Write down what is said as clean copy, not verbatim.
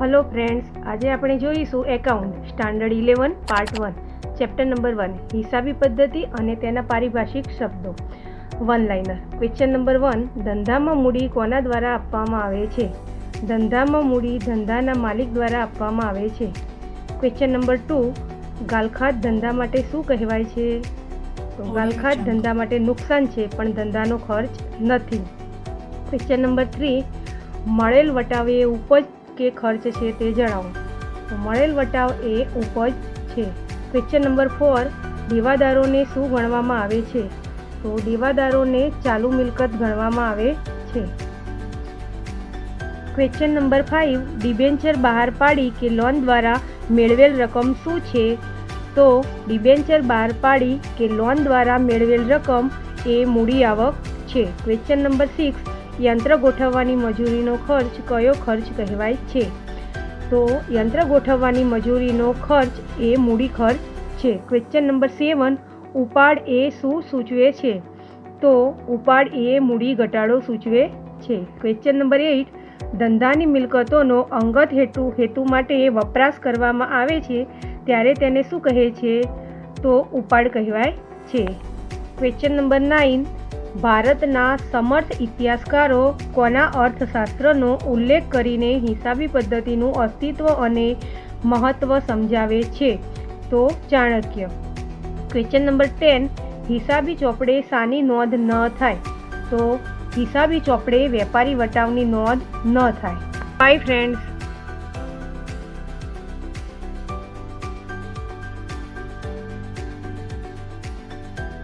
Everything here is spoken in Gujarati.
हेलो फ्रेंड्स, आज આપણે જોઈશું account standard 11 part 1 chapter number 1 હિસાબી પદ્ધતિ અને તેના પારિભાષિક શબ્દો. One liner. ક્વેશ્ચન નંબર 1, ધંધામાં મૂડી કોના દ્વારા આપવામાં આવે છે? ધંધામાં મૂડી ધંધાના માલિક દ્વારા આપવામાં આવે છે. ક્વેશ્ચન નંબર 2, ગાલખાત ધંધા માટે શું કહેવાય છે? તો ગાલખાત ધંધા માટે નુકસાન છે પણ ધંધાનો ખર્ચ નથી. ક્વેશ્ચન નંબર 3, મળેલ વટાવ એ ઉપજ કે ખર્ચ છે તે જણાવો. તો મળેલ વટાવ એ ઉપજ છે. ક્વેશ્ચન નંબર 4, દેવાદારોને શું ગણવામાં આવે છે? તો દેવાદારોને ચાલુ મિલકત ગણવામાં આવે છે. ક્વેશ્ચન નંબર 5, ડિબેન્ચર બહાર પાડી કે લોન દ્વારા મેળવેલ રકમ શું છે? તો ડિબેન્ચર બહાર પાડી કે લોન દ્વારા મેળવેલ રકમ એ મૂડી આવક છે. ક્વેશ્ચન નંબર 6, યંત્ર ગોઠવવાની મજૂરીનો ખર્ચ કયો ખર્ચ કહેવાય છે? તો યંત્ર ગોઠવવાની મજૂરીનો ખર્ચ એ મૂડી ખર્ચ છે. ક્વેશ્ચન નંબર 7, ઉપાડ એ શું સૂચવે છે? તો ઉપાડ એ મૂડી ઘટાડો સૂચવે છે. ક્વેશ્ચન નંબર 8, ધંધાની મિલકતોનો અંગત હેતુ માટે વપરાશ કરવામાં આવે છે ત્યારે તેને શું કહે છે? તો ઉપાડ કહેવાય છે. ક્વેશ્ચન નંબર 9, ભારતના સમર્થ ઇતિહાસકારો કોના અર્થશાસ્ત્રનો ઉલ્લેખ કરીને હિસાબી પદ્ધતિનું અસ્તિત્વ અને મહત્ત્વ સમજાવે છે? તો ચાણક્ય. ક્વેશ્ચન નંબર 10, હિસાબી ચોપડે શાની નોંધ ન થાય? તો હિસાબી ચોપડે વેપારી વટાવની નોંધ ન થાય. By friends.